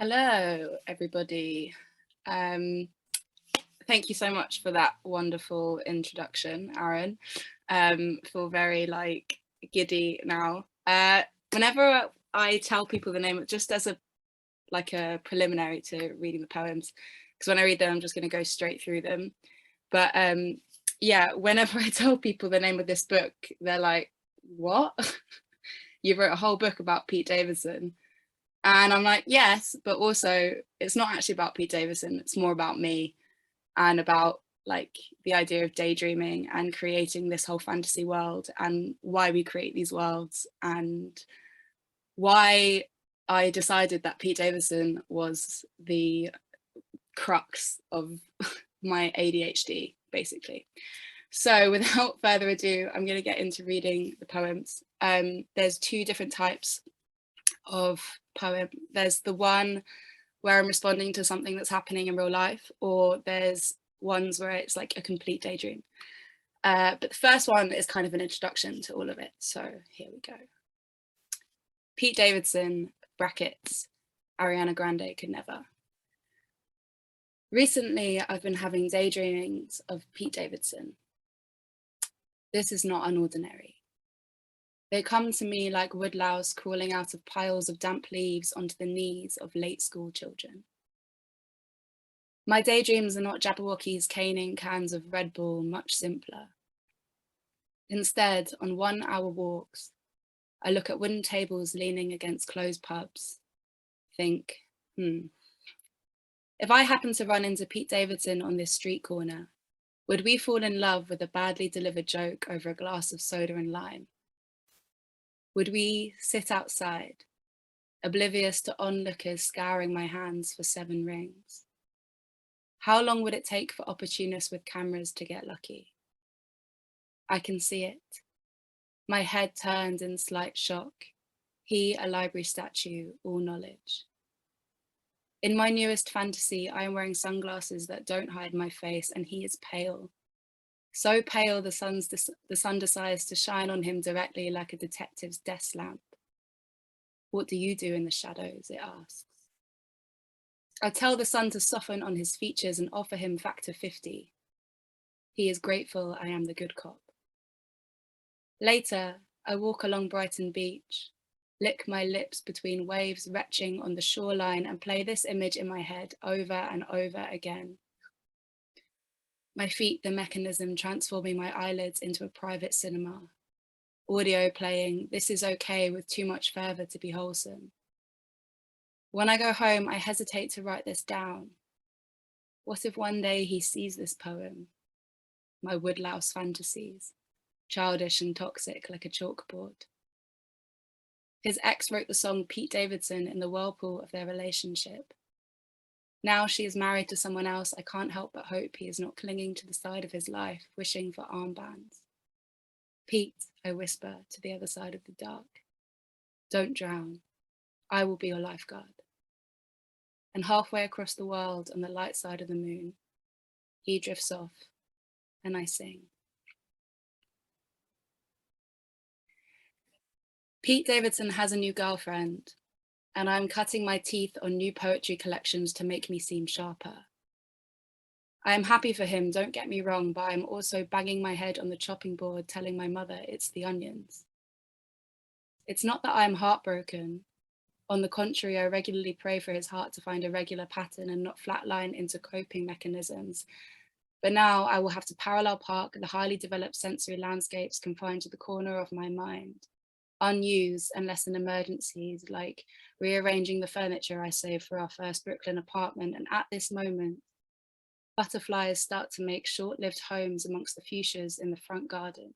Hello, everybody. Um, Thank you so much for that wonderful introduction, Aaron. Feel very giddy now. Whenever I tell people the name, just as a preliminary to reading the poems, because when I read them, I'm just going to go straight through them. But yeah, whenever I tell people the name of this book, they're like, "What? You wrote a whole book about Pete Davidson?" And I'm like, yes, but also it's not actually about Pete Davidson. It's more about me and about the idea of daydreaming and creating this whole fantasy world and why we create these worlds and why I decided that Pete Davidson was the crux of my ADHD, basically. So without further ado, I'm going to get into reading the poems. There's two different types of poem. There's the one where I'm responding to something that's happening in real life, or there's ones where it's like a complete daydream. But the first one is kind of an introduction to all of it. So here we go. Pete Davidson, brackets, Ariana Grande could never. Recently, I've been having daydreamings of Pete Davidson. This is not unordinary. They come to me like woodlouse crawling out of piles of damp leaves onto the knees of late school children. My daydreams are not Jabberwockies caning cans of Red Bull, much simpler. Instead, on 1 hour walks, I look at wooden tables leaning against closed pubs, think, if I happened to run into Pete Davidson on this street corner, would we fall in love with a badly delivered joke over a glass of soda and lime? Would we sit outside, oblivious to onlookers scouring my hands for 7 rings? How long would it take for opportunists with cameras to get lucky? I can see it. My head turned in slight shock. He, a library statue, all knowledge. In my newest fantasy, I am wearing sunglasses that don't hide my face, and he is pale. So pale the sun decides to shine on him directly like a detective's desk lamp. What do you do in the shadows, it asks. I tell the sun to soften on his features and offer him factor 50. He is grateful I am the good cop. Later, I walk along Brighton Beach, lick my lips between waves retching on the shoreline and play this image in my head over and over again. My feet, the mechanism transforming my eyelids into a private cinema. Audio playing, this is okay with too much fervour to be wholesome. When I go home, I hesitate to write this down. What if one day he sees this poem? My woodlouse fantasies, childish and toxic like a chalkboard. His ex wrote the song Pete Davidson in the whirlpool of their relationship. Now she is married to someone else, I can't help but hope he is not clinging to the side of his life, wishing for armbands. Pete, I whisper to the other side of the dark. Don't drown. I will be your lifeguard. And halfway across the world on the light side of the moon, he drifts off and I sing. Pete Davidson has a new girlfriend, and I'm cutting my teeth on new poetry collections to make me seem sharper. I am happy for him, don't get me wrong, but I'm also banging my head on the chopping board telling my mother it's the onions. It's not that I am heartbroken. On the contrary, I regularly pray for his heart to find a regular pattern and not flatline into coping mechanisms. But now I will have to parallel park the highly developed sensory landscapes confined to the corner of my mind, unused unless in emergencies, like rearranging the furniture I saved for our first Brooklyn apartment. And at this moment, butterflies start to make short-lived homes amongst the fuchsias in the front garden.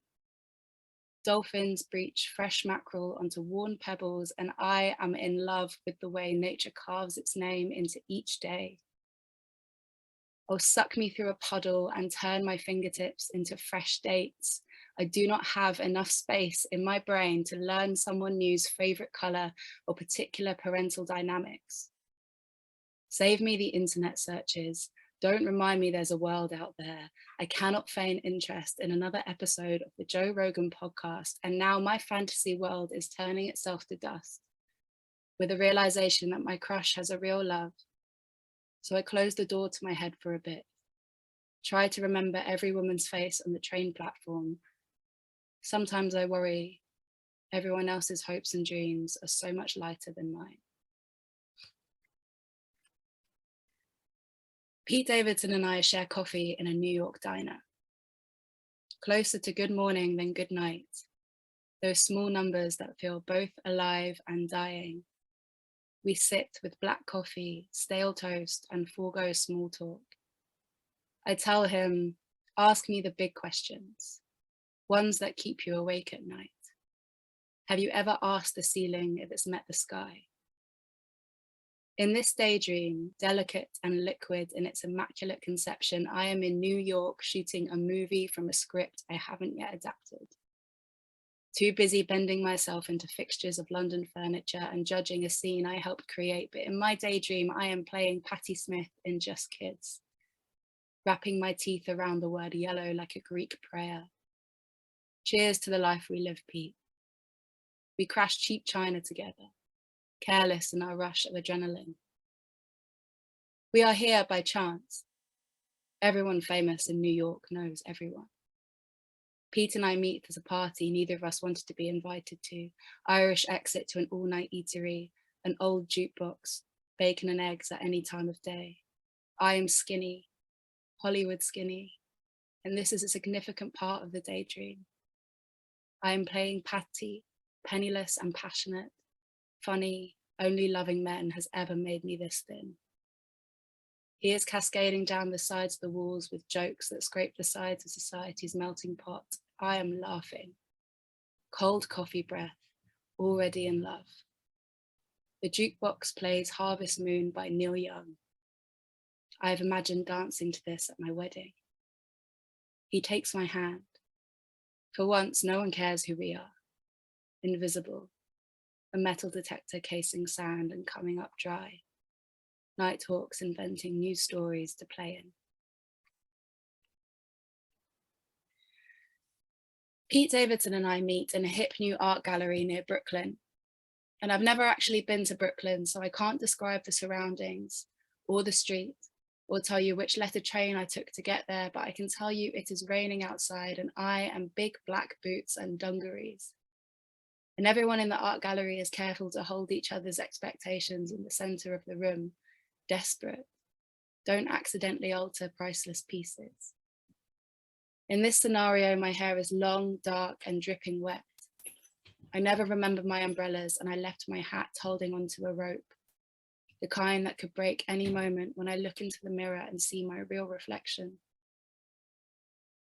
Dolphins breach fresh mackerel onto worn pebbles, and I am in love with the way nature carves its name into each day. Oh, suck me through a puddle and turn my fingertips into fresh dates. I do not have enough space in my brain to learn someone new's favorite color or particular parental dynamics. Save me the internet searches. Don't remind me there's a world out there. I cannot feign interest in another episode of the Joe Rogan podcast, and now my fantasy world is turning itself to dust. with the realization that my crush has a real love. So I closed the door to my head for a bit, tried to remember every woman's face on the train platform. Sometimes I worry everyone else's hopes and dreams are so much lighter than mine. Pete Davidson and I share coffee in a New York diner. Closer to good morning than good night, those small numbers that feel both alive and dying. We sit with black coffee, stale toast, and forego small talk. I tell him, ask me the big questions, ones that keep you awake at night. Have you ever asked the ceiling if it's met the sky? In this daydream, delicate and liquid in its immaculate conception, I am in New York shooting a movie from a script I haven't yet adapted. Too busy bending myself into fixtures of London furniture and judging a scene I helped create, but in my daydream, I am playing Patti Smith in Just Kids, wrapping my teeth around the word yellow like a Greek prayer. Cheers to the life we live, Pete. We crash cheap china together, careless in our rush of adrenaline. We are here by chance. Everyone famous in New York knows everyone. Pete and I meet at a party neither of us wanted to be invited to, Irish exit to an all-night eatery, an old jukebox, bacon and eggs at any time of day. I am skinny, Hollywood skinny, and this is a significant part of the daydream. I am playing Patti, penniless and passionate, funny, only loving men has ever made me this thin. He is cascading down the sides of the walls with jokes that scrape the sides of society's melting pot. I am laughing. Cold coffee breath, already in love. The jukebox plays Harvest Moon by Neil Young. I have imagined dancing to this at my wedding. He takes my hand. For once, no one cares who we are. Invisible. A metal detector casing sand and coming up dry. Nighthawks inventing new stories to play in. Pete Davidson and I meet in a hip new art gallery near Brooklyn. And I've never actually been to Brooklyn, so I can't describe the surroundings or the street or tell you which letter train I took to get there, but I can tell you it is raining outside and I am big black boots and dungarees. And everyone in the art gallery is careful to hold each other's expectations in the center of the room, desperate. Don't accidentally alter priceless pieces. In this scenario, my hair is long, dark, and dripping wet. I never remember my umbrellas and I left my hat holding onto a rope, the kind that could break any moment when I look into the mirror and see my real reflection.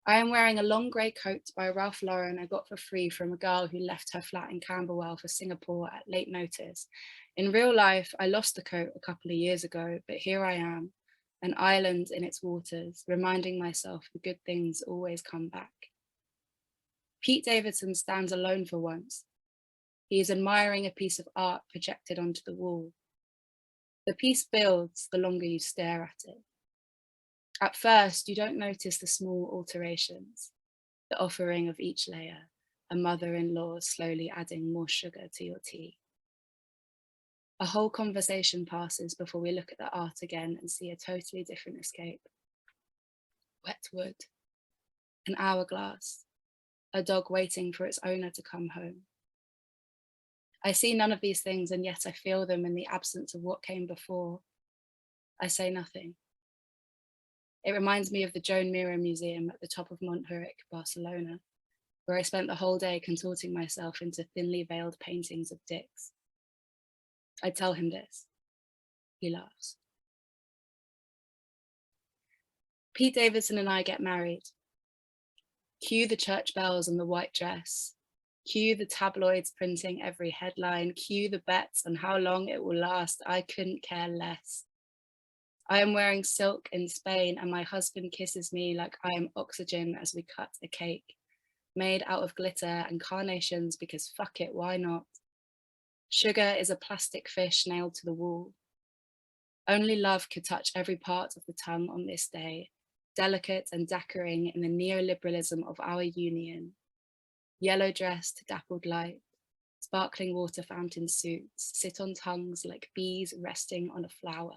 I am wearing a long grey coat by Ralph Lauren I got for free from a girl who left her flat in Camberwell for Singapore at late notice. In real life, I lost the coat a couple of years ago, but here I am, an island in its waters, reminding myself the good things always come back. Pete Davidson stands alone for once. He is admiring a piece of art projected onto the wall. The piece builds the longer you stare at it. At first, you don't notice the small alterations, the offering of each layer, a mother-in-law slowly adding more sugar to your tea. A whole conversation passes before we look at the art again and see a totally different escape. Wet wood, an hourglass, a dog waiting for its owner to come home. I see none of these things and yet I feel them in the absence of what came before. I say nothing. It reminds me of the Joan Miró Museum at the top of Montjuic, Barcelona, where I spent the whole day contorting myself into thinly veiled paintings of dicks. I tell him this. He laughs. Pete Davidson and I get married. Cue the church bells and the white dress. Cue the tabloids printing every headline. Cue the bets on how long it will last. I couldn't care less. I am wearing silk in Spain and my husband kisses me like I am oxygen as we cut a cake, made out of glitter and carnations because fuck it, why not? Sugar is a plastic fish nailed to the wall. Only love could touch every part of the tongue on this day, delicate and dackering in the neoliberalism of our union. Yellow dress to dappled light, Sparkling water fountain suits sit on tongues like bees resting on a flower.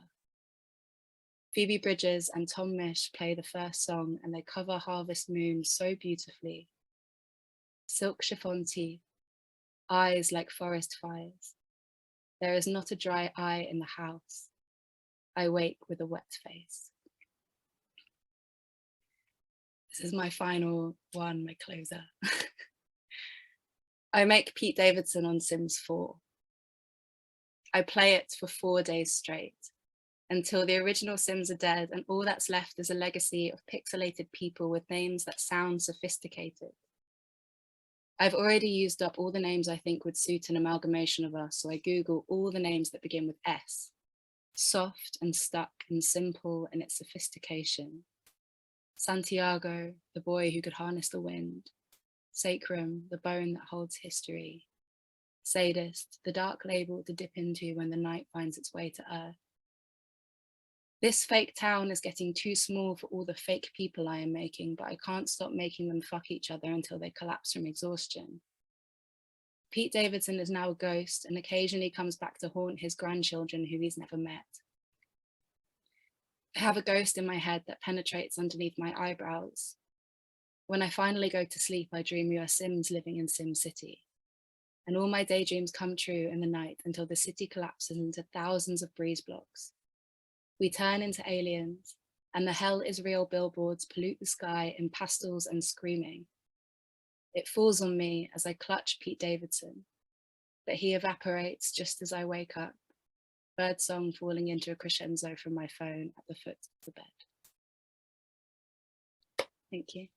Phoebe Bridgers and Tom Misch play the first song and they cover Harvest Moon so beautifully. Silk chiffon teeth, eyes like forest fires. There is not a dry eye in the house. I wake with a wet face. This is my final one, my closer. I make Pete Davidson on Sims 4. I play it for 4 days straight until the original Sims are dead and all that's left is a legacy of pixelated people with names that sound sophisticated. I've already used up all the names I think would suit an amalgamation of us, so I Google all the names that begin with S, soft and stuck and simple in its sophistication. Santiago, the boy who could harness the wind. Sacrum, the bone that holds history. Sadist, the dark label to dip into when the night finds its way to earth. This fake town is getting too small for all the fake people I am making, but I can't stop making them fuck each other until they collapse from exhaustion. Pete Davidson is now a ghost and occasionally comes back to haunt his grandchildren who he's never met. I have a ghost in my head that penetrates underneath my eyebrows. When I finally go to sleep, I dream we are Sims living in Sim City. And all my daydreams come true in the night until the city collapses into thousands of breeze blocks. We turn into aliens, and the hell is real billboards pollute the sky in pastels and screaming. It falls on me as I clutch Pete Davidson, but he evaporates just as I wake up, birdsong falling into a crescendo from my phone at the foot of the bed. Thank you.